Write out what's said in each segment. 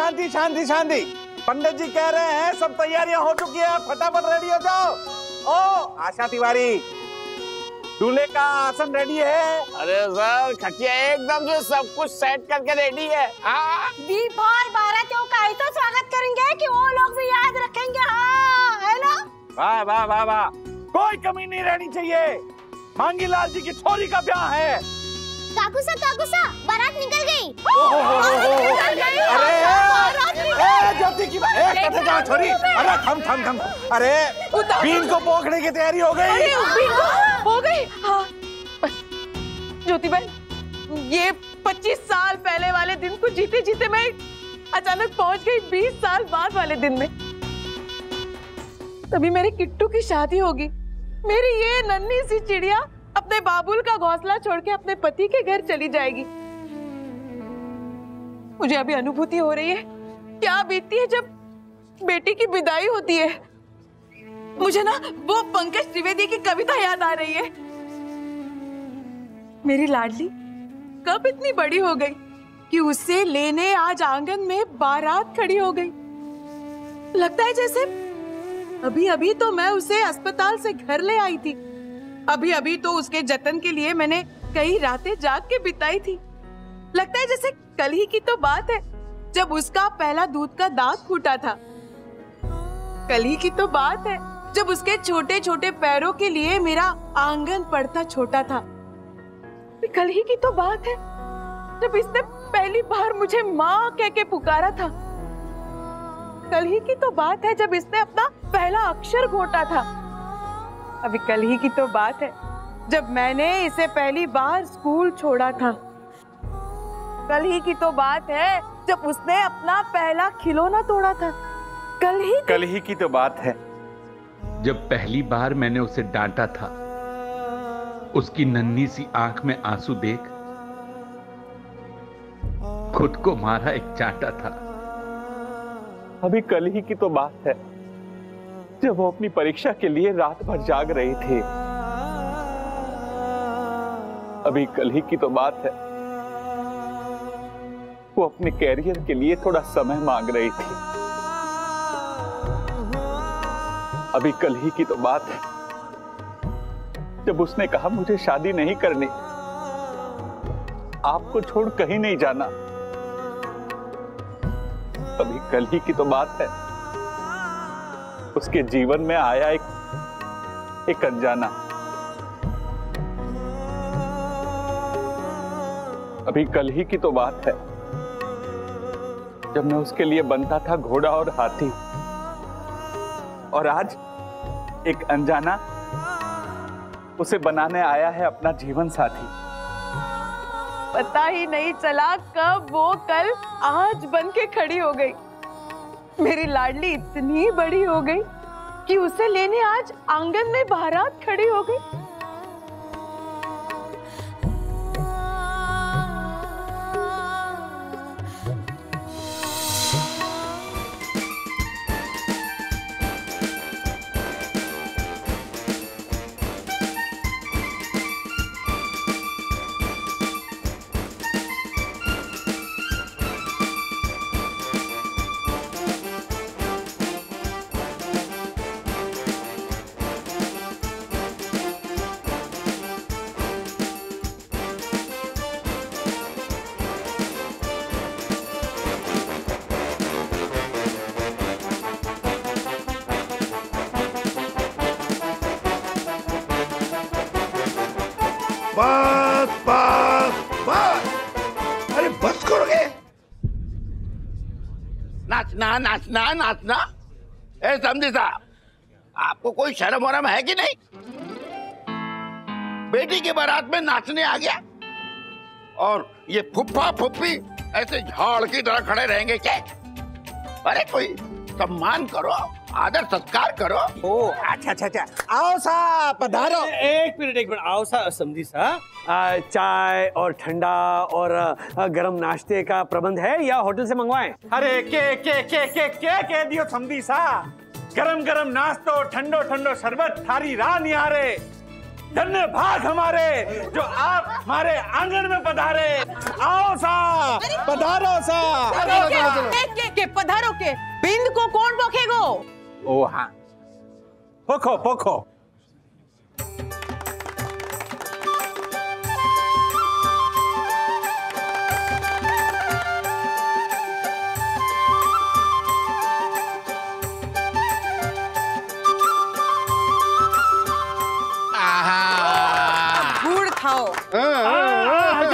शांति शांति शांति। पंडित जी कह रहे हैं सब तैयारियां हो चुकी है, फटाफट रेडी हो जाओ। ओ आशा तिवारी, दूल्हे का आसन रेडी है? अरे सर खटिया एकदम से सब कुछ सेट करके रेडी है। भाई बारातियों का ऐसा स्वागत करेंगे कि वो लोग भी याद रखेंगे। हाँ है ना? वाह वाह वाह वाह, कोई कमी नहीं रहनी चाहिए। मांगीलाल जी की छोरी का ब्याह है। काकुसा बारात निकल गई। अरे ज्योति की कथे जाओ छोरी। अरे थम। अरे बीन को पोखने की तैयारी हो गई। हो गई। हाँ ज्योति बहन, ये 25 साल पहले वाले दिन को जीते जीते मैं अचानक पहुंच गई 20 साल बाद वाले दिन में। तभी मेरे किट्टू की शादी होगी। मेरी ये नन्ही सी चिड़िया अपने बाबुल का घोंसला छोड़ के अपने पति के घर चली जाएगी। मुझे अभी अनुभूति हो रही है क्या बीतती है जब बेटी की विदाई होती है। मुझे ना वो पंकज त्रिवेदी की कविता याद आ रही है। मेरी लाडली कब इतनी बड़ी हो गई कि उसे लेने आज आंगन में बारात खड़ी हो गई। लगता है जैसे अभी अभी तो मैं उसे अस्पताल से घर ले आई थी। अभी अभी तो उसके जतन के लिए मैंने कई रातें जाग के बिताई थी। लगता है जैसे कल ही की तो बात है जब उसका पहला दूध का दांत फूटा था। कल ही की तो बात है जब उसके छोटे छोटे पैरों के लिए मेरा आंगन पड़ता छोटा था। कल ही की तो बात है जब इसने पहली बार मुझे माँ कह के पुकारा था। कल ही की तो बात है जब इसने अपना पहला अक्षर घोटा था। अभी कल ही की तो बात है जब मैंने इसे पहली बार स्कूल छोड़ा था। कल ही की तो बात है जब उसने अपना पहला खिलौना तोड़ा था। कल ही की तो बात है जब पहली बार मैंने उसे डांटा था। उसकी नन्ही सी आंख में आंसू देख खुद को मारा एक चांटा था। अभी कल ही की तो बात है जब वो अपनी परीक्षा के लिए रात भर जाग रही थी। अभी कल ही की तो बात है वो अपने कैरियर के लिए थोड़ा समय मांग रही थी। अभी कल ही की तो बात है जब उसने कहा मुझे शादी नहीं करनी, आपको छोड़ कहीं नहीं जाना। अभी कल ही की तो बात है उसके जीवन में आया एक अनजाना। अभी कल ही की तो बात है जब मैं उसके लिए बनता था घोड़ा और हाथी, और आज एक अनजाना उसे बनाने आया है अपना जीवन साथी। पता ही नहीं चला कब वो कल आज बन के खड़ी हो गई। मेरी लाडली इतनी बड़ी हो गई कि उसे लेने आज आंगन में बारात खड़ी हो गई। बस बस बस, अरे बस करोगे? नाचना नाचना नाचना। ए समझी साहब, आपको कोई शर्म वरम है कि नहीं? बेटी की बारात में नाचने आ गया और ये फुफ्फा फुफ्फी ऐसे झाड़ की तरह खड़े रहेंगे क्या? अरे कोई सम्मान करो, आदर सत्कार करो। ओ अच्छा अच्छा अच्छा, आओ साहब पधारो। एक मिनट आओ साहब। समझी साहब, चाय और ठंडा और गरम नाश्ते का प्रबंध है या होटल से मंगवाएं? अरे के कह दियो समझी साहब। गरम गरम नाश्तो, ठंडो ठंडो शरबत, थारी राह निहारे। धन्य भाग हमारे जो आप हमारे आंगन में पधारे। आओ सा, पधारो सा। के पधारो के बिंद को कौन पोखेगो? ओ हाँ, पोखो पोखो।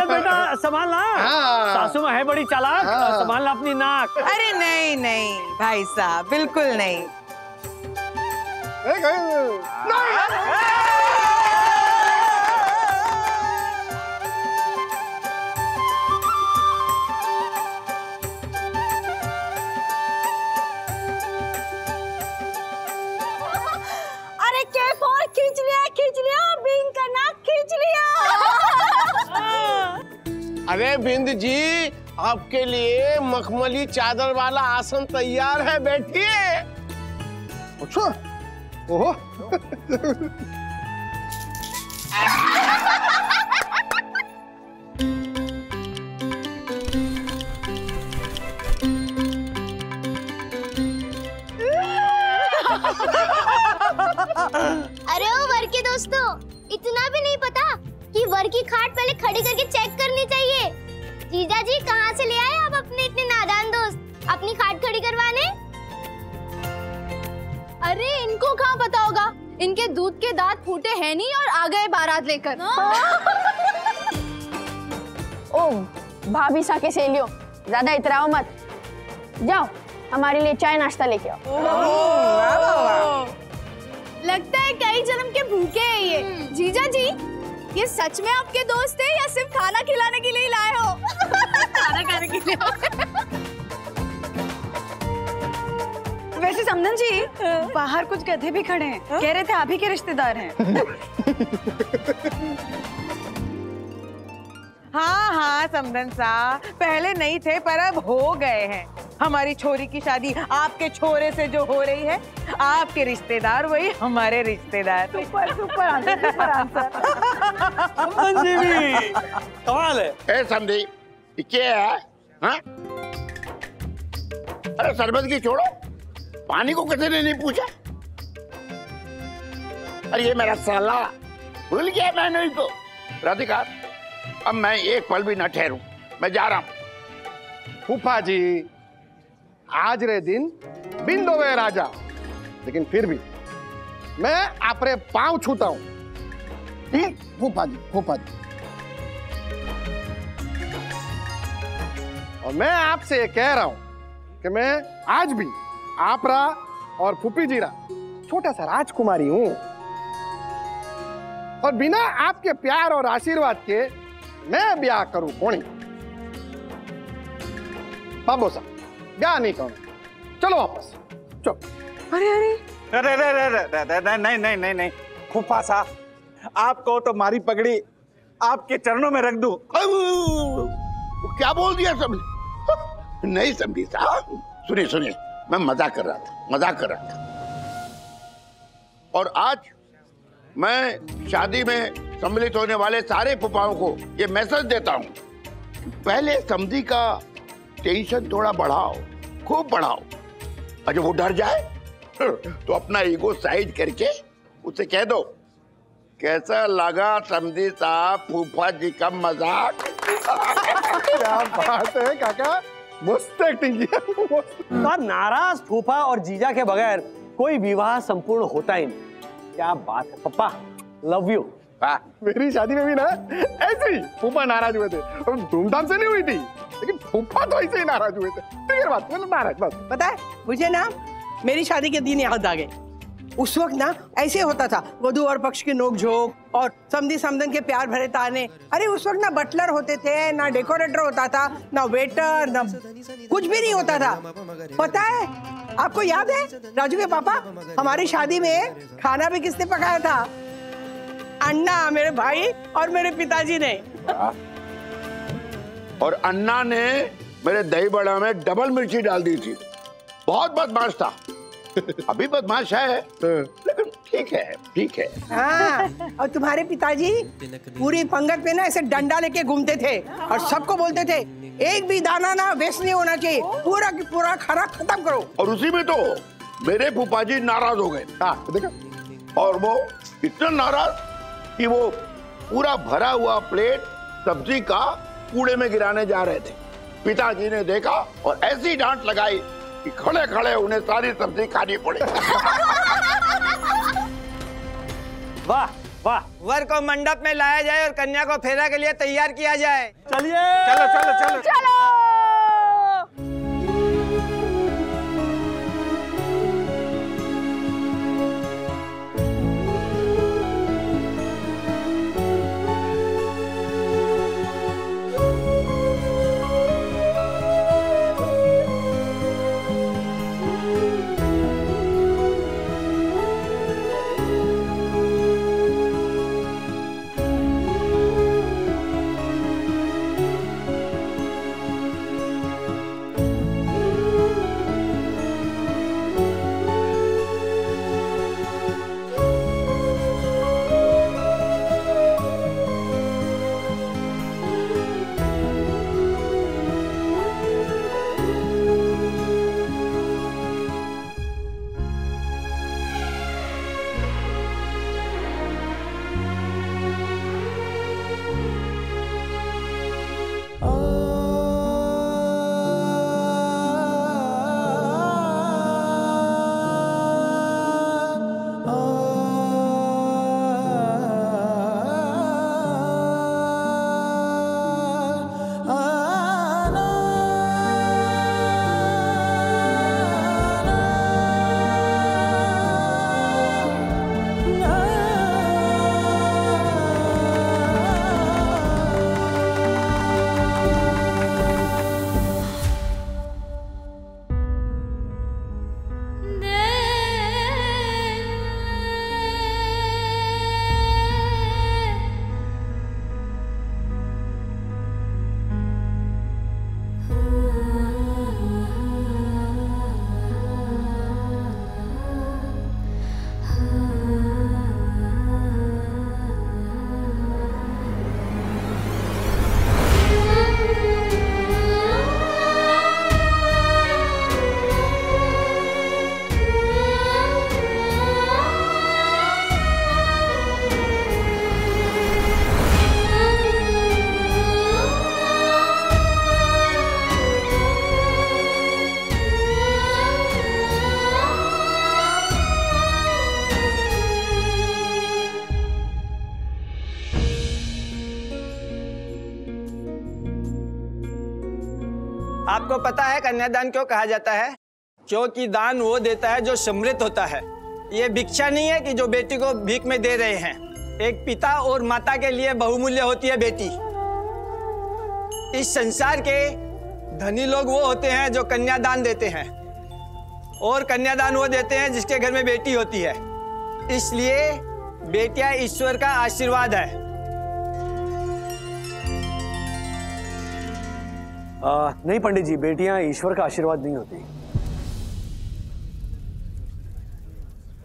बेटा संभालना, सासू माँ है बड़ी चालाक, संभालना अपनी नाक। अरे नहीं नहीं भाई साहब, बिल्कुल नहीं। अरे केक और खींच लिया, बिंद का नाक खींच लिया। अरे बिंद जी, आपके लिए मखमली चादर वाला आसन तैयार है, बैठिए। अच्छा, ओहो। अरे ओ वर के दोस्तों, इतना भी नहीं पता कि वर की खाट पहले खड़ी करके चेक करनी चाहिए। जीजा जी कहाँ से ले आए आप अपने इतने नादान दोस्त अपनी खाट खड़ी करवाने? अरे इनको कहाँ पता होगा, इनके दूध के दांत फूटे हैं नहीं और आ गए बारात लेकर। ओ भाभी साके से लियो, ज्यादा इतराओ मत। जाओ हमारे लिए चाय नाश्ता लेके आओ। लगता है कई जन्म के भूखे हैं ये। जीजा जी, ये सच में आपके दोस्त है या सिर्फ खाना खिलाने के लिए लाए हो? खाना खाने के लिए। वैसे समधन जी, बाहर कुछ गधे भी खड़े हैं, कह रहे थे आप ही के रिश्तेदार हैं। हाँ हाँ समधन साहब, पहले नहीं थे पर अब हो गए हैं। हमारी छोरी की शादी आपके छोरे से जो हो रही है, आपके रिश्तेदार वही हमारे रिश्तेदार। Super super answer, super answer. समझी भी कमाल है। ए समझी, ये क्या है? हाँ? अरे शरबत की छोड़ो, पानी को किसी ने नहीं पूछा। अरे ये मेरा साला भूल गया मैंने इसको। राधिका, अब मैं एक पल भी न ठहरूं, मैं जा रहा हूं। फूफा जी, आज रे दिन बिंदो वे राजा, लेकिन फिर भी मैं आपरे पांव छूता हूं। फूफा जी, फूफा जी, और मैं आपसे ये कह रहा हूं कि मैं आज भी आपरा और फूफी जीरा छोटा सा राजकुमारी हूं, और बिना आपके प्यार और आशीर्वाद के मैं ब्याह करूं कोनी। बाबू साहब, ब्याह नहीं करूं, चलो वापस चलो। अरे अरे अरे अरे अरे नहीं नहीं नहीं नहीं फूफा साहब, आपको तो मारी पगड़ी आपके चरणों में रख दूं। क्या बोल दिया समझी? नहीं समझी साहब, सुनिए सुनिए, मैं मजाक कर रहा था। और आज मैं शादी में सम्मिलित होने वाले सारे फूफाओं को ये मैसेज देता हूं, पहले समझी का टेंशन थोड़ा बढ़ाओ, खूब बढ़ाओ, और जब वो डर जाए तो अपना ईगो साइड करके उसे कह दो, कैसा लगा समझी साहब फूफा जी का मजाक? क्या बात है काका, मस्त एक्टिंग किया। तो नाराज फूफा और जीजा के बगैर कोई विवाह संपूर्ण होता ही नहीं। क्या बात है पप्पा, लव यू। मेरी शादी में भी ना ऐसे ही फूफा नाराज हुए थे, और धूमधाम से नहीं हुई थी, लेकिन फूफा तो ऐसे ही नाराज हुए थे। फिर बात मतलब नाराज बस। पता है मुझे ना, मेरी शादी के दिन याद आ गए। उस वक्त ना ऐसे होता था, वधू और पक्ष की नोक-झोंक और समधी समधन के प्यार भरे ताने। अरे उस वक्त ना बटलर होते थे, ना डेकोरेटर होता था, ना वेटर, ना कुछ भी नहीं होता था। पता है आपको याद है राजू के पापा, हमारी शादी में खाना भी किसने पकाया था? अन्ना, मेरे भाई और मेरे पिताजी ने। और अन्ना ने मेरे दही बड़ा में डबल मिर्ची डाल दी थी। बहुत बदमाश था। अभी बदमाश है, लेकिन ठीक है, ठीक है। हाँ, और तुम्हारे पिताजी पूरी पंगत पे ना ऐसे डंडा लेके घूमते थे और सबको बोलते थे एक भी दाना ना वेस्ट नहीं होना चाहिए, पूरा की पूरा खाना खत्म करो। और उसी में तो मेरे फूफाजी नाराज हो गए। हाँ देखो, और वो इतना नाराज कि वो पूरा भरा हुआ प्लेट सब्जी का कूड़े में गिराने जा रहे थे। पिताजी ने देखा और ऐसी डांट लगाई कि खड़े खड़े उन्हें सारी सब्जी खानी पड़ी। वाह वाह, वर को मंडप में लाया जाए और कन्या को फेरा के लिए तैयार किया जाए। चलिए चलो चलो चलो चलो। आपको पता है कन्यादान क्यों कहा जाता है? क्योंकि दान वो देता है जो समृद्ध होता है। ये भिक्षा नहीं है कि जो बेटी को भीख में दे रहे हैं। एक पिता और माता के लिए बहुमूल्य होती है बेटी। इस संसार के धनी लोग वो होते हैं जो कन्यादान देते हैं, और कन्यादान वो देते हैं जिसके घर में बेटी होती है। इसलिए बेटियां ईश्वर का आशीर्वाद है। नहीं पंडित जी, बेटियां ईश्वर का आशीर्वाद नहीं होती।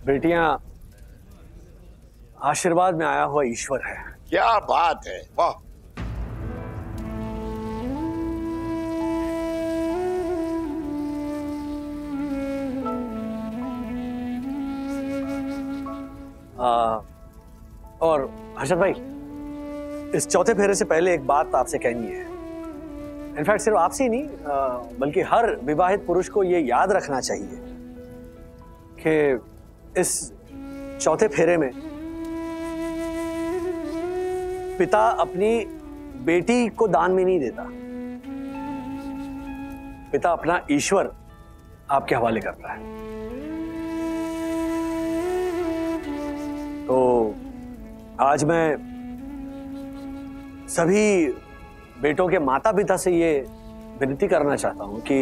बेटियां आशीर्वाद में आया हुआ ईश्वर है। क्या बात है, वाह। और हर्षद भाई, इस चौथे फेरे से पहले एक बात आपसे कहनी है। इनफैक्ट सिर्फ आपसे ही नहीं, बल्कि हर विवाहित पुरुष को ये याद रखना चाहिए कि इस चौथे फेरे में पिता अपनी बेटी को दान में नहीं देता। पिता अपना ईश्वर आपके हवाले करता है। तो आज मैं सभी बेटों के माता पिता से ये विनती करना चाहता हूं कि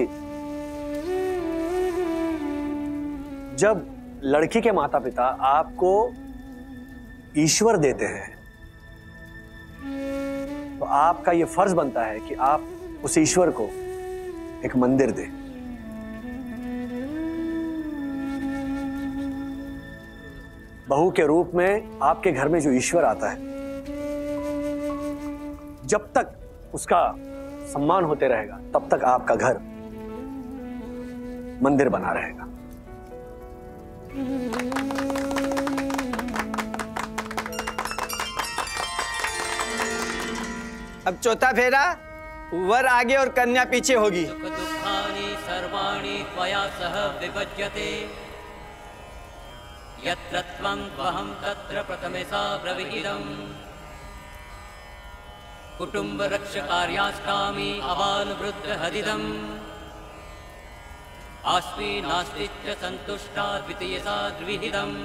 जब लड़की के माता पिता आपको ईश्वर देते हैं तो आपका ये फर्ज बनता है कि आप उस ईश्वर को एक मंदिर दें। बहू के रूप में आपके घर में जो ईश्वर आता है, जब तक उसका सम्मान होते रहेगा तब तक आपका घर मंदिर बना रहेगा। अब चौथा फेरा, वर आगे और कन्या पीछे होगी। दुःखानि सर्वाणि त्वया सह विभज्यते यत्र त्वं त्वहं तत्र प्रथमे सा ब्रवीदम् कुटुम्बरक्षकार्यास्कामी अवानुवृद्धहदिदम् आस्मि नास्ति च सन्तुष्टा द्वितीय सा द्विहिदम्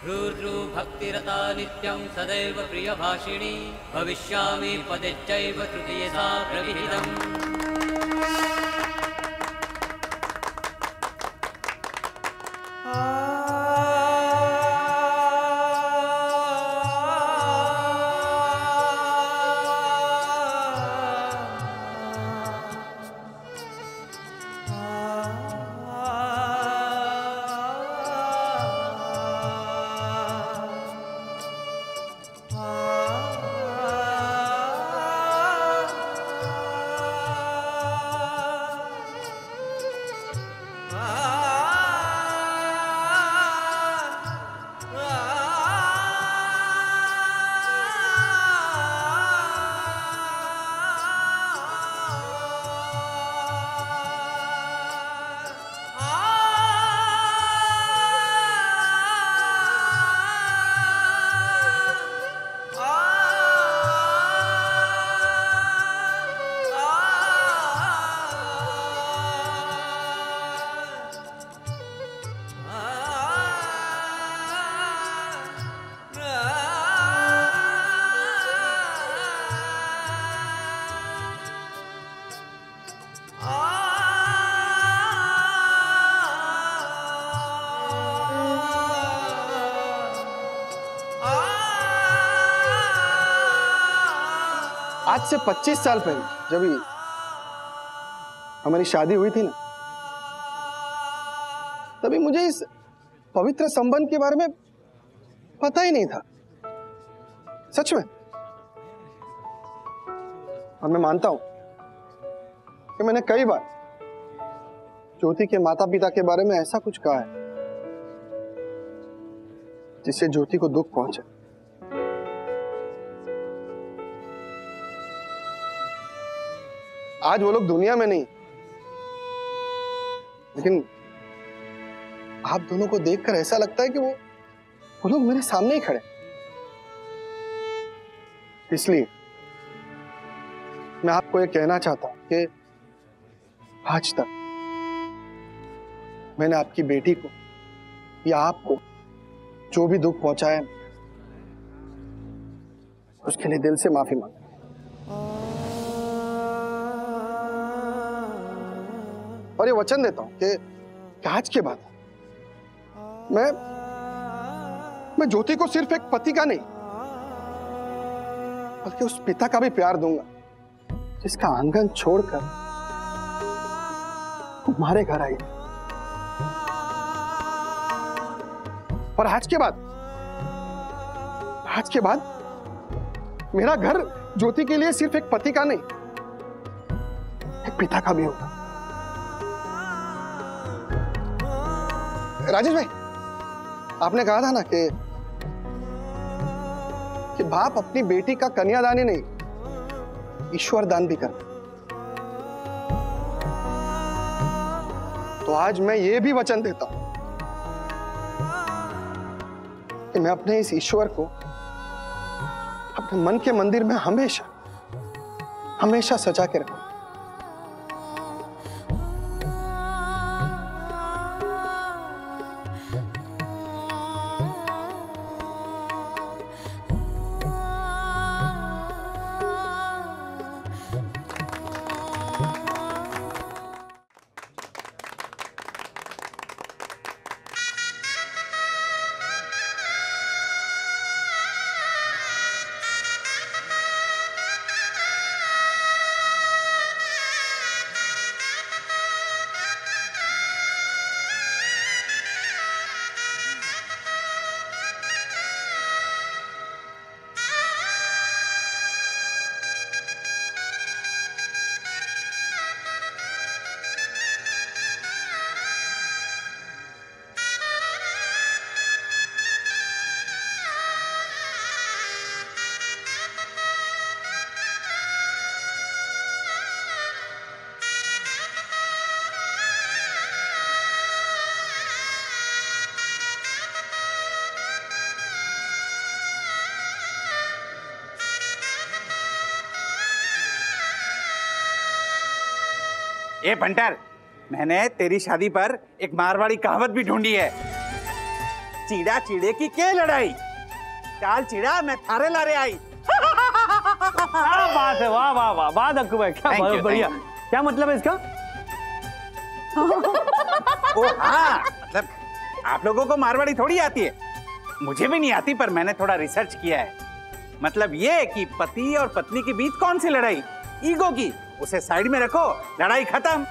रुद्रु भक्तिरता नित्यं सदैव प्रियभाषिणी भविष्यामि पदेच्चैव तृतीय सा ब्रवीदम् आज से 25 साल पहले जब हमारी शादी हुई थी ना, तभी मुझे इस पवित्र संबंध के बारे में पता ही नहीं था, सच में। और मैं मानता हूं कि मैंने कई बार ज्योति के माता पिता के बारे में ऐसा कुछ कहा है जिससे ज्योति को दुख पहुंचे। आज वो लोग दुनिया में नहीं, लेकिन आप दोनों को देखकर ऐसा लगता है कि वो लोग मेरे सामने ही खड़े। इसलिए मैं आपको ये कहना चाहता हूं कि आज तक मैंने आपकी बेटी को या आपको जो भी दुख पहुंचाया उसके लिए दिल से माफी मांगता हूं। और ये वचन देता हूं कि आज के बाद मैं ज्योति को सिर्फ एक पति का नहीं बल्कि उस पिता का भी प्यार दूंगा जिसका आंगन छोड़कर तुम्हारे घर आई। और आज के बाद मेरा घर ज्योति के लिए सिर्फ एक पति का नहीं, एक पिता का भी होगा। राजेश भाई, आपने कहा था ना कि बाप अपनी बेटी का कन्यादान ही नहीं, ईश्वर दान भी करता। तो आज मैं ये भी वचन देता हूं कि मैं अपने इस ईश्वर को अपने मन के मंदिर में हमेशा हमेशा सजा के रखूं। ए पंटर, मैंने तेरी शादी पर एक मारवाड़ी कहावत भी ढूंढी है। चीड़ा चीड़े की क्या लड़ाई, चाल चिड़ा मैं थारे लारे आई। क्या बात है, वाह वाह वाह, वाह अक्कू भाई, क्या बहुत बढ़िया। क्या मतलब है इसका? ओ हाँ, मतलब आप लोगों को मारवाड़ी थोड़ी आती है, मुझे भी नहीं आती, पर मैंने थोड़ा रिसर्च किया है। मतलब ये कि पति और पत्नी के बीच कौन सी लड़ाई, ईगो की, उसे साइड में रखो, लड़ाई खत्म।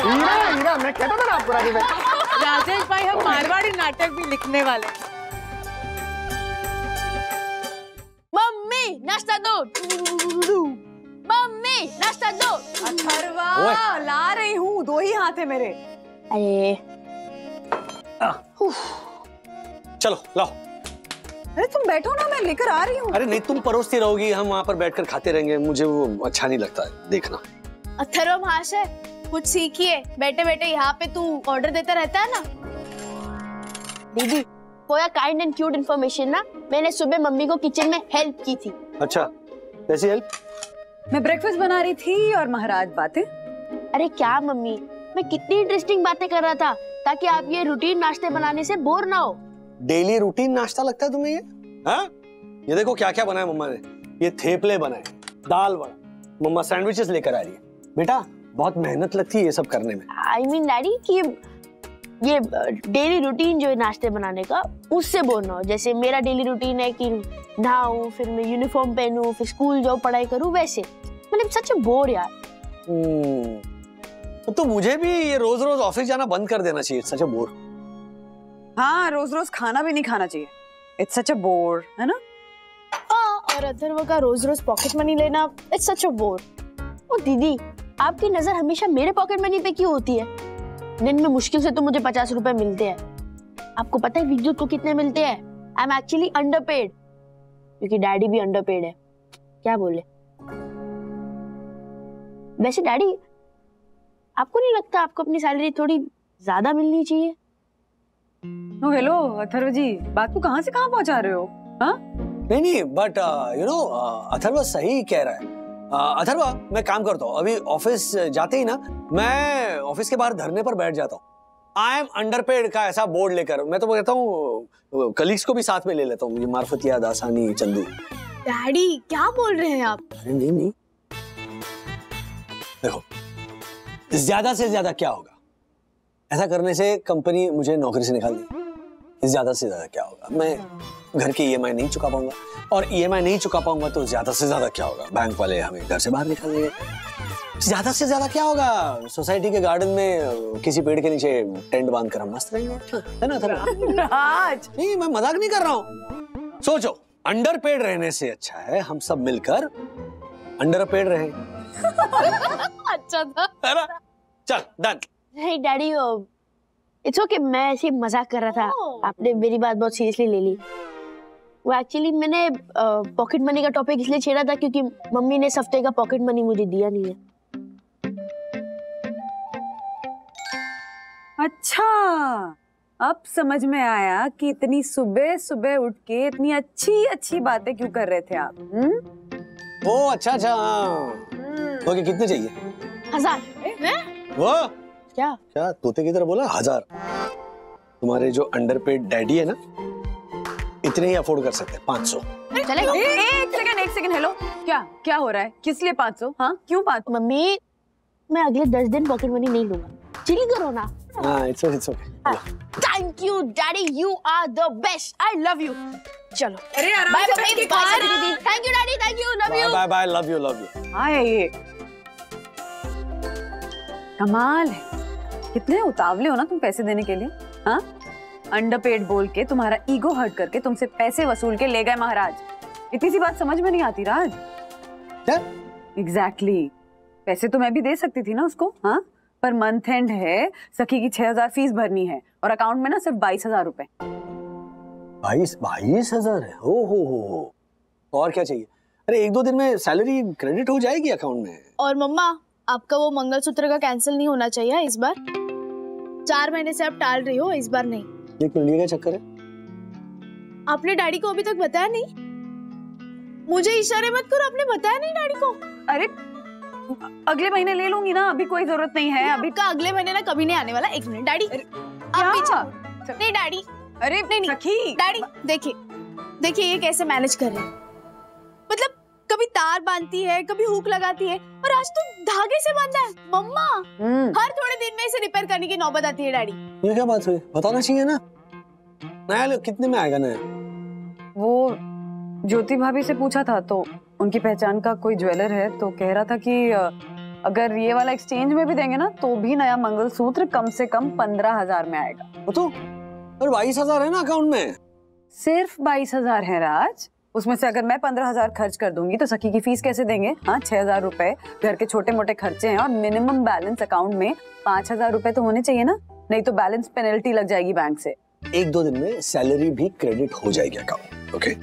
हीरा, मैं कहता था ना आपको राजेश भाई। राजेश भाई, हम मारवाड़ी नाटक भी लिखने वाले। मम्मी नाश्ता दो, मम्मी नाश्ता दो। अथर्वा, ला रही हूँ, 2 ही हाथ है मेरे। अरे चलो लाओ। अरे तुम बैठो ना, मैं लेकर आ रही हूँ। अरे नहीं, तुम परोसती रहोगी, हम वहाँ पर बैठकर खाते रहेंगे, मुझे वो अच्छा नहीं लगता है देखना। अथर्वा महाशय, कुछ सीखिए, बैठे बैठे यहाँ पे तू ऑर्डर देता रहता है ना। दीदी, for your kind and cute information ना, मैंने सुबह मम्मी को किचन में हेल्प की थी। अच्छा, कैसी हेल्प? मैं ब्रेकफास्ट बना रही थी और महाराज बातें। अरे क्या मम्मी, मैं कितनी इंटरेस्टिंग बातें कर रहा था ताकि आप ये रूटीन नाश्ते बनाने से बोर ना हो। डेली रूटीन नाश्ता लगता है तुम्हें ये? हाँ? ये देखो क्या क्या बनाया मम्मा ने, ये थेपले बनाए, दाल बड़ा, मम्मा सैंडविचेस लेकर आ रही है। बेटा बहुत मेहनत लगती है ये सब करने में। आई मीन डैडी कि ये डेली रूटीन जो है नाश्ते बनाने का, उससे बोर ना हो। जैसे मेरा डेली रूटीन है कि नहाऊं, फिर मैं यूनिफॉर्म पहनूं, फिर स्कूल जाऊं, पढ़ाई करूं, वैसे मतलब सच बोर यार। तो मुझे भी ये रोज रोज ऑफिस जाना बंद कर देना चाहिए, सच बोर। हाँ, रोज रोज खाना भी नहीं खाना चाहिए, इट्स सच अ बोर, है ना? और अथर्व का रोज रोज पॉकेट मनी लेना, इट्स सच अ बोर। ओ दीदी, आपकी नजर हमेशा मेरे पॉकेट मनी पे क्यों होती है? दिन में मुश्किल से तो मुझे 50 रुपए मिलते हैं। आपको पता है विद्युत को कितने मिलते हैं? आई एम एक्चुअली अंडरपेड, क्योंकि डैडी भी अंडरपेड है। क्या बोले? वैसे डैडी, आपको नहीं लगता आपको अपनी सैलरी थोड़ी ज्यादा मिलनी चाहिए? ओ हेलो अथर्व जी, बात को कहाँ से कहाँ पहुँचा रहे हो? हाँ? नहीं, बट यू नो अथर्व सही कह रहा है। अथर्व, मैं काम करता हूँ, अभी ऑफिस जाते ही ना मैं ऑफिस के बाहर धरने पर बैठ जाता हूँ। आई एम अंडरपेड का ऐसा बोर्ड लेकर, मैं तो कहता हूँ कलीग्स को भी साथ में ले लेता हूँ, ये मार्फतिया, दासानी, चंदू। डैडी क्या बोल रहे हैं आप? अरे नहीं, देखो ज्यादा से ज्यादा क्या होगा, ऐसा करने से कंपनी मुझे नौकरी से निकाल देगी। ज्यादा से ज्यादा क्या होगा, मैं घर की ईएमआई नहीं चुका पाऊंगा, और ईएमआई नहीं चुका पाऊंगा तो ज्यादा से ज्यादा क्या होगा, बैंक वाले हमें घर से बाहर निकाल देंगे। ज्यादा से ज्यादा क्या होगा, सोसाइटी के गार्डन में किसी पेड़ के नीचे टेंट बांध कर हम मस्त रहेंगे, है ना? राज, नहीं, मैं मजाक नहीं कर रहा हूँ। सोचो, अंडरपेड रहने से अच्छा है हम सब मिलकर अंडरपेड रहें। अच्छा था, है ना? चल डन। नहीं डैडी, इट्स ओके, मैं ऐसे मजाक कर रहा था, आपने मेरी बात बहुत सीरियसली ले ली। वो एक्चुअली मैंने पॉकेट मनी का टॉपिक इसलिए छेड़ा था क्योंकि मम्मी ने इस हफ्ते का पॉकेट मनी मुझे दिया नहीं है। अच्छा, अब समझ में आया कि इतनी सुबह सुबह उठ के इतनी अच्छी अच्छी बातें क्यों कर रहे थे आप। ओ अच्छा, ओके, कितने चाहिए? 1000। वो क्या तोते की तरह बोला 1000? तुम्हारे जो अंडरपेड डैडी है ना, इतने ही अफोर्ड कर सकते हैं। 500 चलेगा? एक सेकंड, हेलो, क्या हो रहा है? किस लिए 500? हाँ, क्यों 500? मम्मी, मैं अगले 10 दिन पॉकेट मनी नहीं लूंगा, चिल करो ना। हाँ, it's okay. Thank you daddy, you are the best, I love you. चलो, अरे आराम बाय से बाय बैठ के बाय खा दीदी, thank you daddy, thank you, love you. Bye bye, love you. हाँ, ये कमाल है, कितने उतावले हो ना तुम पैसे देने के लिए। हाँ, अंडरपेड बोल के तुम्हारा ईगो हर्ट करके तुमसे पैसे वसूल के ले गए महाराज। इतनी सी बात समझ में नहीं आती राज? क्या? एग्जैक्टली, पैसे तो मैं भी दे सकती थी ना उसको। हाँ, पर मंथ एंड है, सखी की 6000 फीस भरनी है और अकाउंट में ना सिर्फ 22,000 रुपए। 22,000 है? हो। और क्या चाहिए? अरे 1-2 दिन में सैलरी क्रेडिट हो जाएगी अकाउंट में। और मम्मा, आपका वो मंगलसूत्र का कैंसिल नहीं होना चाहिए इस बार। 4 महीने से आप टाल रही हो, इस बार नहीं। ये कुंडली का चक्कर है? आपने डैडी को अभी तक बताया नहीं? मुझे इशारे मत करो, आपने बताया नहीं डैडी को। अरे अगले महीने ले लूंगी ना, अभी कोई जरूरत नहीं है। अभी का अगले महीने ना कभी नहीं आने वाला। एक मिनट डैडी, आप पीछे नहीं डैडी, अरे नहीं डैडी, देखिए ये कैसे मैनेज कर रहे हैं। मतलब कभी तार बांधती है, कभी हुक लगाती है, और आज तो धागे से बांधा है। मम्मा हर थोड़े दिन में इसे रिपेयर करने की नौबत आती है डैडी। ये क्या बात हुई, बताना चाहिए ना। नया कितने में आएगा नया? वो ज्योति भाभी से पूछा था तो उनकी पहचान का कोई ज्वेलर है, तो कह रहा था कि अगर ये वाला एक्सचेंज में भी देंगे ना तो भी नया मंगलसूत्र कम से कम 15,000 में आएगा। वो तो 22,000 है ना अकाउंट में। सिर्फ 22,000 है राज। उसमें से अगर मैं 15,000 खर्च कर दूंगी तो सखी की फीस कैसे देंगे? हाँ, 6,000 रुपए घर के छोटे मोटे खर्चे हैं, और मिनिमम बैलेंस अकाउंट में 5,000 रुपए तो होने चाहिए ना, नहीं तो बैलेंस पेनल्टी लग जाएगी बैंक से। 1-2 दिन में सैलरी भी क्रेडिट हो जाएगी अकाउंट। ओके।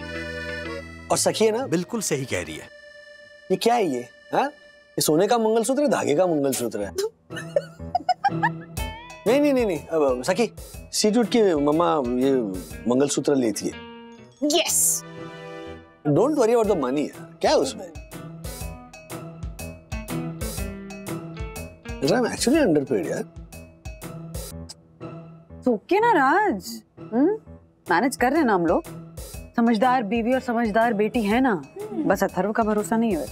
और सखी है ना, बिल्कुल सही कह रही है। ये क्या है ये? हाँ, ये सोने का मंगलसूत्र है, धागे का मंगलसूत्र है? नहीं। अब सखी, सीटूट की मम्मा ये मंगलसूत्र लेती है। Yes. Don't worry about the money. क्या है उसमें? आई एम एक्चुअली अंडरपेड यार। ओके ना राज, मैनेज कर रहे हैं ना हम लोग। समझदार बीवी और समझदार बेटी है ना, बस अथर्व का भरोसा नहीं है।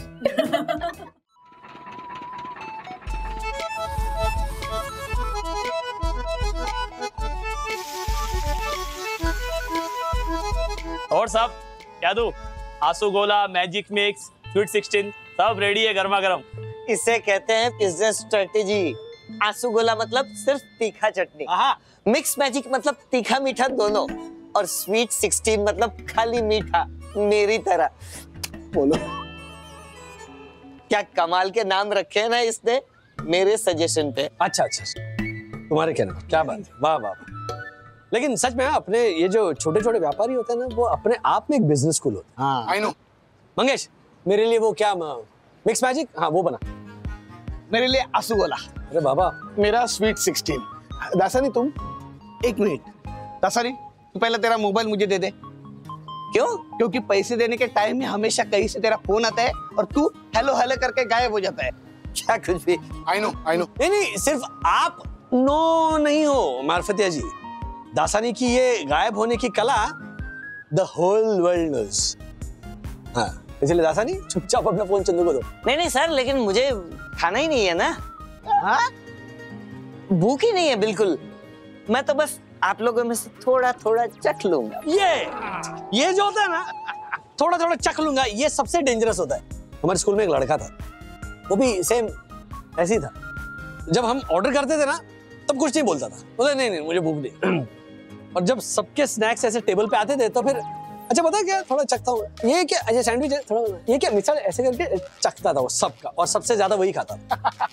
और साहब क्या दूं? आंसू गोला, मैजिक मिक्स, स्वीट 16 सब रेडी है गर्मा गर्म। इसे कहते हैं बिजनेस स्ट्रेटेजी। आंसू गोला मतलब सिर्फ तीखा चटनी, मिक्स मैजिक मतलब तीखा मीठा दोनों, और स्वीट 16 मतलब खाली मीठा, मेरी तरह। बोलो क्या कमाल के नाम रखे हैं ना इसने मेरे सजेशन पे। अच्छा, तुम्हारे कहने पर क्या बात है, वाह वाह। लेकिन सच में अपने ये जो छोटे छोटे व्यापारी होते हैं ना, वो अपने आप में एक बिजनेस स्कूल होता है। I know. मंगेश, मेरे लिए वो क्या मिक्स मैजिक, हाँ वो बना। मेरे लिए आंसू गोला। अरे बाबा, मेरा स्वीट 16। दासानी तुम, एक मिनट। दासानी तू पहले तेरा मोबाइल मुझे दे दे। क्यों? क्योंकि पैसे देने के टाइम में हमेशा कहीं से तेरा फोन आता है और तू हेलो हेलो करके गायब हो जाता है। क्या कुछ भी। I know. नहीं, सिर्फ आप नो नहीं हो मार्फतिया जी। दासानी की ये गायब होने की कला द होल वर्ल्ड नोस। हाँ, इसलिए दासानी चुपचाप अपना फोन चंदू को दो। नहीं सर, लेकिन मुझे खाना ही नहीं है ना। हाँ, भूख ही नहीं है बिल्कुल। मैं तो बस आप लोगों में से थोड़ा थोड़ा चख लूंगा। ये जो होता है ना, थोड़ा थोड़ा चख लूंगा, ये सबसे डेंजरस होता है। हमारे स्कूल में एक लड़का था, वो भी सेम ऐसे ही था। जब हम ऑर्डर करते थे ना, तब कुछ नहीं बोलता था, बोले नहीं मुझे भूख नहीं। और जब सबके स्नैक्स ऐसे टेबल पे आते थे तो फिर अच्छा पता है क्या, थोड़ा चखता हूँ, ये क्या, अच्छा सैंडविच है, थोड़ा ये क्या, मिक्सर, ऐसे करके चखता था वो सबका, और सबसे ज्यादा वही खाता था।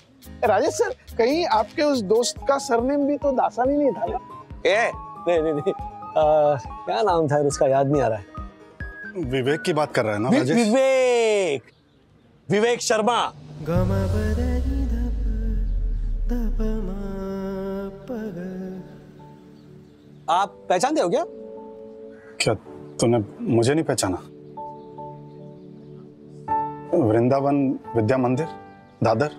राजेश सर, कहीं आपके उस दोस्त का सरनेम भी तो दासानी नहीं था? नहीं, क्या नाम था उसका, याद नहीं आ रहा है। विवेक की बात कर रहा है ना राजेश? विवेक शर्मा। आप पहचानते हो क्या? क्या तूने मुझे नहीं पहचाना? वृंदावन विद्या मंदिर, दादर,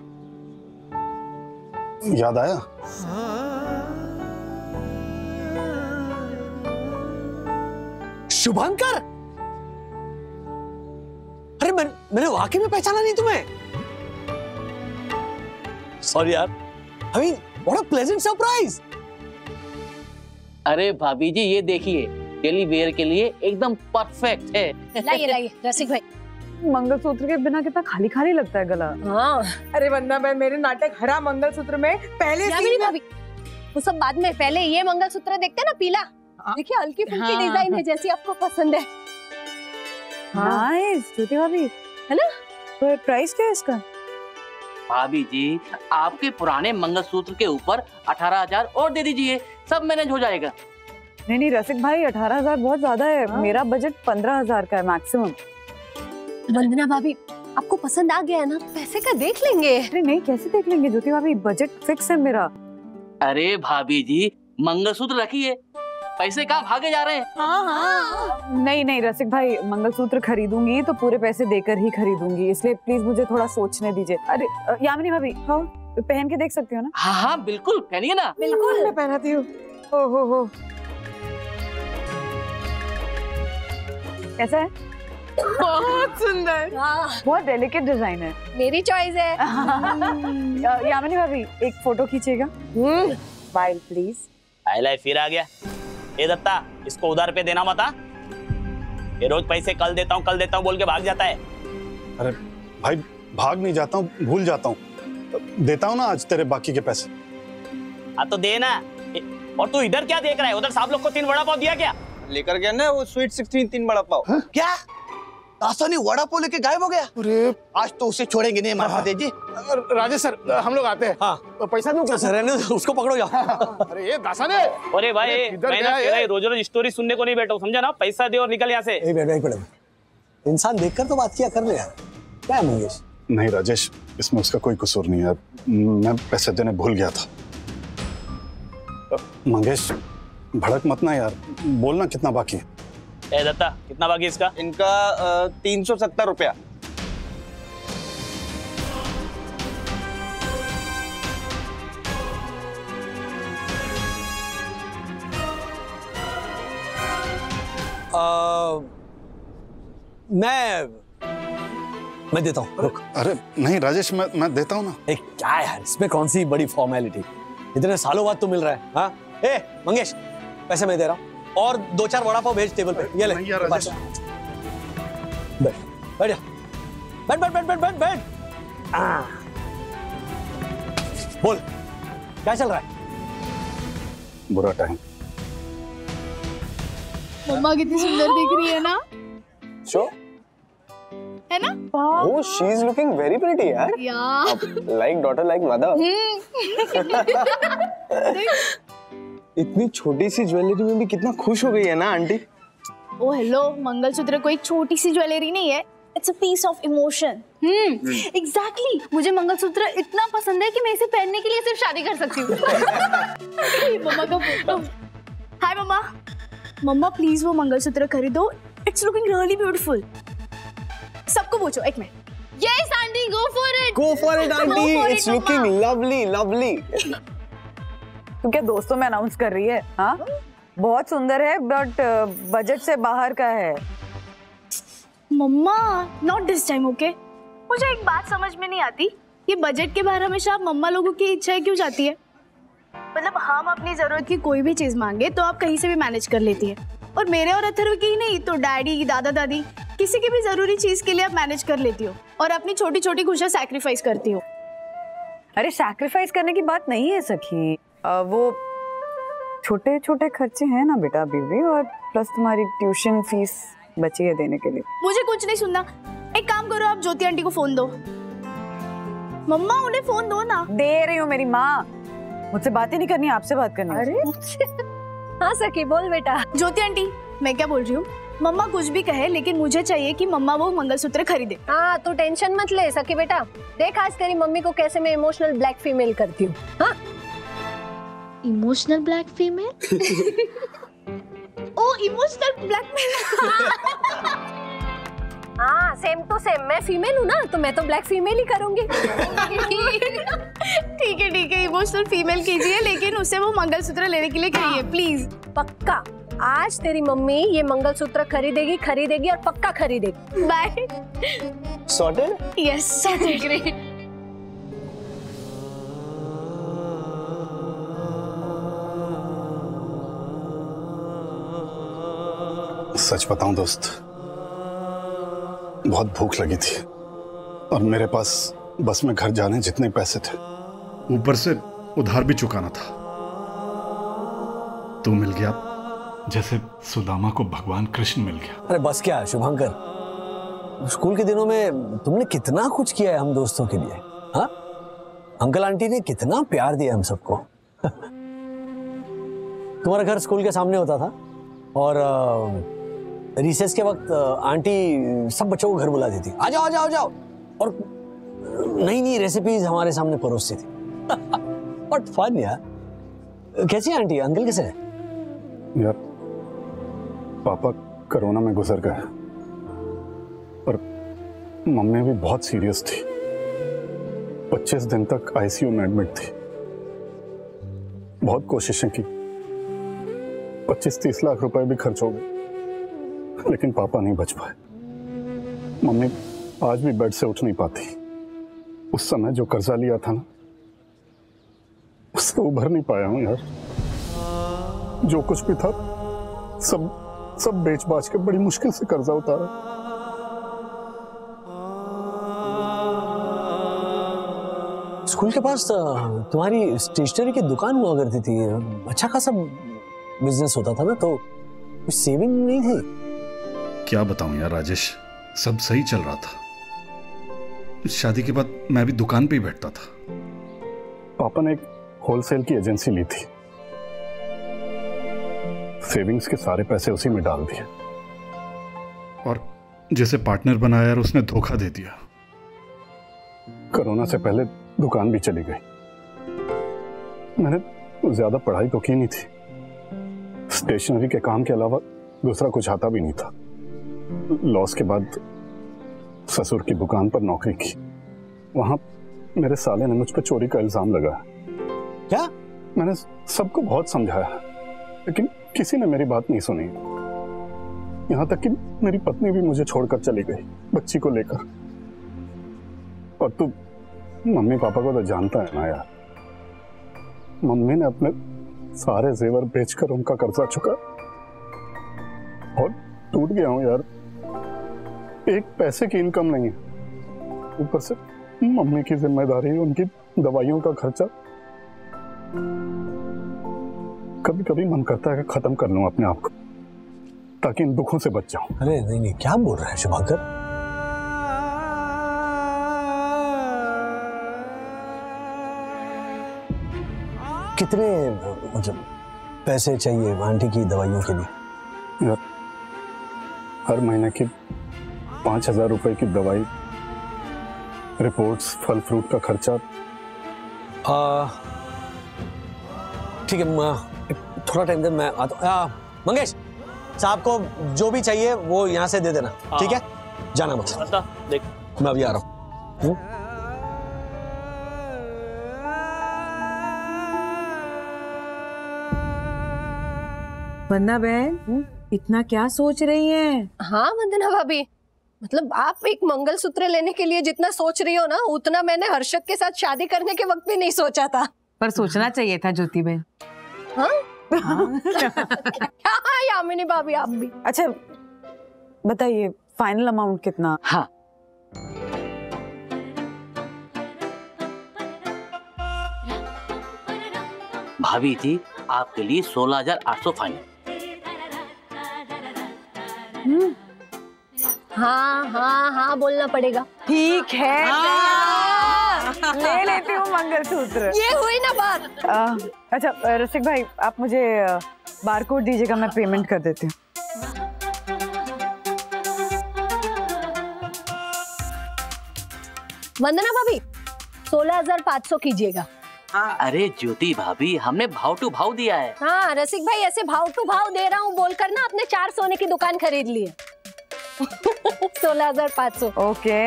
याद आया? शुभंकर, अरे मैंने वाकई में पहचाना नहीं तुम्हें। सॉरी यार, I mean what a pleasant surprise. अरे भाभी जी ये देखिए, डेली वेयर के लिए एकदम परफेक्ट है। लाइए रसिक भाई। मंगलसूत्र के बिना कितना खाली खाली लगता है गला। हाँ। अरे वंदना बहन, मेरे नाटक हरा मंगलसूत्र में पहले भाभी, वो सब बाद में, पहले ये मंगलसूत्र देखते हैं ना, पीला। देखिए हल्की फुल्की डिजाइन है, जैसी आपको पसंद है। नाइस ज्योति भाभी, है ना? तो प्राइस क्या है इसका? भाभी जी आपके पुराने मंगलसूत्र के ऊपर 18,000 और दे दीजिए, सब मैनेज हो जाएगा। नहीं रसिक भाई, 18,000 बहुत ज्यादा है। मेरा बजट 15,000 का है मैक्सिमम। वंदना भाभी, आपको पसंद आ गया है ना, पैसे का देख लेंगे। अरे नहीं, कैसे देख लेंगे ज्योति भाभी, बजट फिक्स है मेरा। अरे भाभी जी मंगलसूत्र रखिए, पैसे कहाँ भागे जा रहे हैं? नहीं नहीं रसिक भाई, मंगलसूत्र खरीदूंगी तो पूरे पैसे देकर ही खरीदूंगी, इसलिए प्लीज मुझे थोड़ा सोचने दीजिए। अरे यामिनी भाभी, हाँ पहन के देख सकती हो ना? हाँ हाँ बिल्कुल, पहनिए ना। बिल्कुल मैं पहनाती हूँ। हो कैसा है? बहुत सुंदर, बहुत डेलिकेट डिजाइन है। मेरी चॉइस है। यामिनी भाभी एक फोटो खींचिएगा। Smile please. आइला फिर आ गया। ए दत्ता, इसको उधार पे देना मत। ये रोज पैसे कल देता हूँ बोल के भाग जाता है। अरे भाई भाग नहीं जाता हूँ, भूल जाता हूँ। देता हूँ ना आज तेरे बाकी के पैसे। हाँ तो दे ना। और तू इधर क्या देख रहा है? उधर सब लोग को 3 वड़ा पाव दिया क्या? लेकर गया ना वो स्वीट 16 3 वड़ा पाव। क्या दासानी वड़ा पाव लेके गायब हो गया? अरे आज तो उसे छोड़ेंगे नहीं महादेव जी। राजेश सर, हम लोग आते हैं। हाँ तो पैसा दूं क्या? सर उसको पकड़ो जाओ। अरे ये दासाने, अरे भाई मैं ना तेरा रोज रोज स्टोरी सुनने को नहीं बैठा हूँ, समझा ना? पैसा दे और निकल यहाँ से। इंसान देखकर तो बात किया कर ले यार। क्या है मंगेश? नहीं राजेश, इसमें उसका कोई कसूर नहीं है। मैं पैसे देने भूल गया था। मंगेश भड़क मत ना यार, बोलना कितना बाकी है। ए दत्ता, कितना बाकी इसका? इनका 370 रुपया। मैं देता हूँ, रुक। अरे नहीं राजेश, मैं देता हूँ ना। क्या यार, इसमें कौन सी बड़ी फॉर्मेलिटी? इतने सालों बाद तो मिल रहा है। हाँ ए मंगेश, पैसे मैं दे रहा हूँ और 2-4 वड़ा पाव भेज टेबल पे। ये ले। बैठ जा, बैठ। बोल क्या चल रहा है? बुरा टाइम। मम्मा कितनी सुंदर दिख रही है ना? शो है ना? Oh, she is looking very pretty यार। Like daughter, like mother। इतनी छोटी सी ज्वेलरी में भी कितना खुश हो गई है ना आंटी। ओ हेलो, मंगलसूत्र कोई छोटी सी ज्वेलरी नहीं है, it's a piece of emotion. Exactly, मुझे मंगलसूत्र इतना पसंद है कि मैं इसे पहनने के लिए सिर्फ शादी कर सकती हूँ। मम्मा का photo. Hi mamma. Mamma please वो मंगलसूत्र खरीदो, इट्स लुकिंग रियली ब्यूटीफुल। सबको पूछो एक minute. Yes aunty, go for it. Go for it aunty, it's looking lovely, lovely। तू क्या दोस्तों में अनाउंस कर रही है? हाँ बहुत सुंदर है बट बजट से बाहर का है। मम्मा नॉट दिस टाइम, ओके? मुझे एक बात समझ में नहीं आती, ये बजट के बाहर हमेशा मम्मा लोगों की इच्छाएं क्यों जाती है? मतलब हम अपनी जरूरत की कोई भी चीज मांगे तो आप कहीं से भी मैनेज कर लेती है, और मेरे और अथर्व की ही नहीं तो डैडी, दादा दादी, किसी की भी जरूरी चीज के लिए आप मैनेज कर लेती हो और अपनी छोटी छोटी खुशियां सैक्रिफाइस करती हो। अरे सैक्रिफाइस करने की बात नहीं है सखी, वो छोटे छोटे खर्चे हैं ना बेटा बीवी, और प्लस तुम्हारी ट्यूशन फीस बची है देने के लिए। मुझे कुछ नहीं सुनना, एक काम करो आप ज्योति आंटी को फोन दो। मम्मा उन्हें फोन दो ना। दे रही हूँ मेरी माँ, मुझसे बात ही नहीं करनी, आपसे बात करनी है। अरे हाँ सखी बोल बेटा। ज्योति आंटी मैं क्या बोल रही हूँ, मम्मा कुछ भी कहे लेकिन मुझे चाहिए कि मम्मा वो मंगलसूत्र खरीदे। हाँ तू टेंशन मत ले सखी बेटा, देख आज तेरी मम्मी को कैसे मैं इमोशनल ब्लैकमेल करती हूँ। हाँ इमोशनल ब्लैक फीमेल। ओ इमोशनल ब्लैकमेल। हाँ सेम टू सेम, मैं फीमेल हूँ ना तो मैं तो ब्लैक फीमेल ही करूंगी। ठीक है इमोशनल फीमेल कीजिए, लेकिन उसे वो मंगलसूत्र लेने के लिए कहिए प्लीज। पक्का आज तेरी मम्मी ये मंगलसूत्र खरीदेगी और पक्का खरीदेगी। Bye. Sorted? Yes sorted. Great. सच बताऊं दोस्त, बहुत भूख लगी थी और मेरे पास बस में घर जाने जितने पैसे थे, ऊपर से उधार भी चुकाना था। तू मिल गया जैसे सुदामा को भगवान कृष्ण मिल गया। अरे बस क्या शुभंकर, स्कूल के दिनों में तुमने कितना कुछ किया है हम दोस्तों के लिए। हाँ अंकल आंटी ने कितना प्यार दिया हम सबको। तुम्हारा घर स्कूल के सामने होता था और रिसेस के वक्त आंटी सब बच्चों को घर बुलाती थी, आ जाओ आ जाओ आ जाओ, और नई नई रेसिपीज हमारे सामने परोसती थी। बट फन यार। कैसी आंटी, अंकल कैसे है? यार पापा कोरोना में गुजर गए और मम्मी भी बहुत सीरियस थी। 25 दिन तक आईसीयू में एडमिट थी। बहुत कोशिशें की, 25-30 लाख रुपए भी खर्च हो गए, लेकिन पापा नहीं बच पाए। मम्मी आज भी बेड से उठ नहीं पाती। उस समय जो कर्जा लिया था ना, उससे उभर नहीं पाया हूं यार। जो कुछ भी था सब बेच बाच के बड़ी मुश्किल से कर्जा उतारा। स्कूल के पास तुम्हारी स्टेशनरी की दुकान हुआ करती थी, अच्छा खासा बिजनेस होता था ना, तो कुछ सेविंग नहीं थी? क्या बताऊं यार राजेश, सब सही चल रहा था। शादी के बाद मैं भी दुकान पे ही बैठता था। पापा ने एक होलसेल की एजेंसी ली थी, सेविंग्स के सारे पैसे उसी में डाल दिए और जैसे पार्टनर बनाया यार उसने धोखा दे दिया। कोरोना से पहले दुकान भी चली गई। मैंने ज्यादा पढ़ाई तो की नहीं थी, स्टेशनरी के काम के अलावा दूसरा कुछ आता भी नहीं था। लॉस के बाद ससुर की दुकान पर नौकरी की। वहां मेरे साले ने मुझ पर चोरी का इल्जाम लगाया। क्या? मैंने सबको बहुत समझाया, लेकिन किसी ने मेरी बात नहीं सुनी। यहां तक कि मेरी पत्नी भी मुझे छोड़कर चली गई बच्ची को लेकर। और तू मम्मी पापा को तो जानता है ना यार, मम्मी ने अपने सारे जेवर बेचकर उनका कर्जा चुका और टूट गया हूं यार। एक पैसे की इनकम नहीं है, ऊपर से मम्मी की जिम्मेदारी, उनकी दवाइयों का खर्चा। कभी कभी मन करता है कि खत्म कर लूं अपने आप को, ताकि इन दुखों से बच जाऊं। अरे नहीं, क्या बोल रहा है शुभंकर? कितने मतलब पैसे चाहिए आंटी की दवाइयों के लिए? यार हर महीने की 5,000 रुपए की दवाई, रिपोर्ट्स, फल फ्रूट का खर्चा। ठीक है, थोड़ा टाइम दे, मैं आता हूँ। मंगेश साहब को जो भी चाहिए वो यहाँ से दे देना, ठीक है? जाना मत। देख मैं अभी आ रहा हूँ। वंदना बहन, इतना क्या सोच रही हैं? हाँ वंदना भाभी, मतलब आप एक मंगलसूत्र लेने के लिए जितना सोच रही हो ना, उतना मैंने हर्षद के साथ शादी करने के वक्त भी नहीं सोचा था। पर सोचना चाहिए था ज्योति बहन। हाँ? क्या यामिनी भाभी आप भी। अच्छा बताइए फाइनल अमाउंट कितना? हाँ भाभी जी, आपके लिए 16,800 फाइनल। हाँ हाँ हाँ बोलना पड़ेगा। ठीक है, ले लेती हूँ मंगलसूत्र। ये हुई ना बात। अच्छा रसिक भाई, आप मुझे बारकोड दीजिएगा, मैं पेमेंट कर देती हूँ। वंदना भाभी 16,500 कीजिएगा। अरे ज्योति भाभी, हमने भाव टू भाव दिया है। हाँ रसिक भाई, ऐसे भाव टू भाव दे रहा हूँ बोलकर ना अपने 4 सोने की दुकान खरीद ली है। 16,500। ओके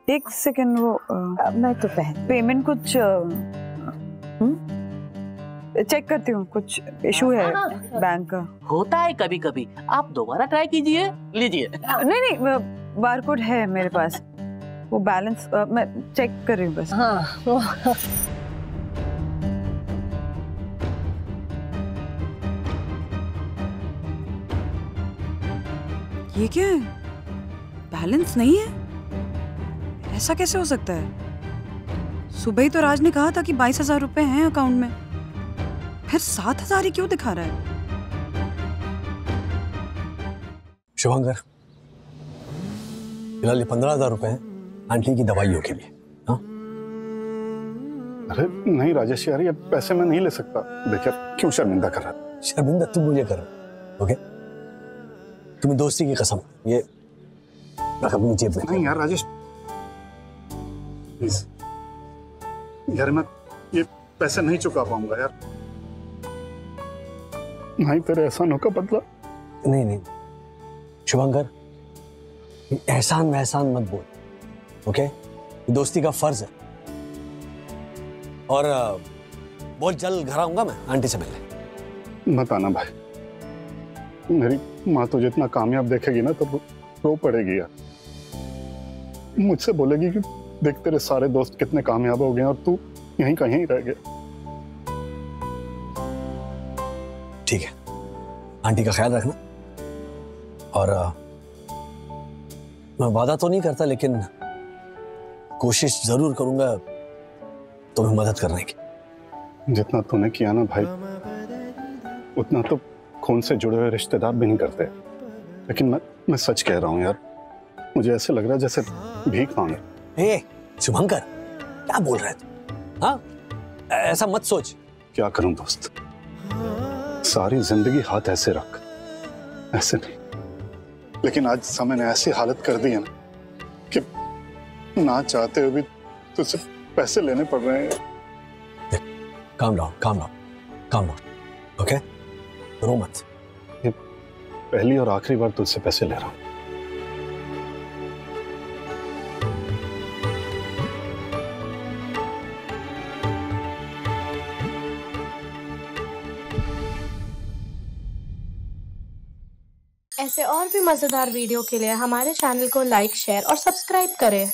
एक सेकंड, वो मैं तो पेमेंट कुछ चेक करती हूँ, कुछ इशू है बैंक का। होता है कभी कभी, आप दोबारा ट्राई कीजिए। लीजिए। नहीं नहीं, बारकोड है मेरे पास, वो बैलेंस मैं चेक कर रही हूँ बस। हाँ ये क्या है? बैलेंस नहीं है? ऐसा कैसे हो सकता है? सुबह ही तो राज ने कहा था कि 22,000 रुपए हैं अकाउंट में, फिर 7,000 ही क्यों दिखा रहा है? शुभंकर, फिलहाल ये 15,000 रुपए हैं आंटी की दवाइयों के लिए। हाँ? अरे नहीं राजेश यार, ये पैसे मैं नहीं ले सकता। देख यार, क्यों शर्मिंदा कर रहा है? शर्मिंदा तुम मुझे करो, ओके? तुम्हें दोस्ती की कसम, ये रख अपनी जेब में। नहीं यार राजेश, प्लीज यार मैं ये पैसे नहीं चुका पाऊंगा यार। नहीं तेरे एहसानों का बदला। नहीं नहीं शुभंकर, एहसान वहसान मत बोल, ओके? दोस्ती का फर्ज है। और बहुत जल्द घर आऊंगा मैं आंटी से मिलने। मत आना भाई, मेरी माँ तो जितना कामयाब देखेगी ना तो रो पड़ेगी यार। मुझसे बोलेगी कि देख तेरे सारे दोस्त कितने कामयाब हो गए और तू यहीं कहीं रह गया। ठीक है, आंटी का ख्याल रखना। और मैं वादा तो नहीं करता लेकिन कोशिश जरूर करूंगा तुम्हें मदद करने की। जितना तूने किया ना भाई, उतना तो खून से जुड़े हुए रिश्तेदार भी नहीं करते। लेकिन मैं सच कह रहा हूं यार, मुझे ऐसे लग रहा है जैसे भीख मांग रहा। ए शुभंकर, क्या बोल रहे तू? हाँ, ऐसा मत सोच। क्या करूं दोस्त, सारी जिंदगी हाथ ऐसे रख, ऐसे नहीं। लेकिन आज समय ने ऐसी हालत कर दी है ना कि ना चाहते हुए भी तुझसे पैसे लेने पड़ रहे हैं। Calm down, calm down, calm down, okay? रो मत। ये पहली और आखिरी बार तुझसे पैसे ले रहा हूं। ऐसे और भी मजेदार वीडियो के लिए हमारे चैनल को लाइक, शेयर और सब्सक्राइब करें।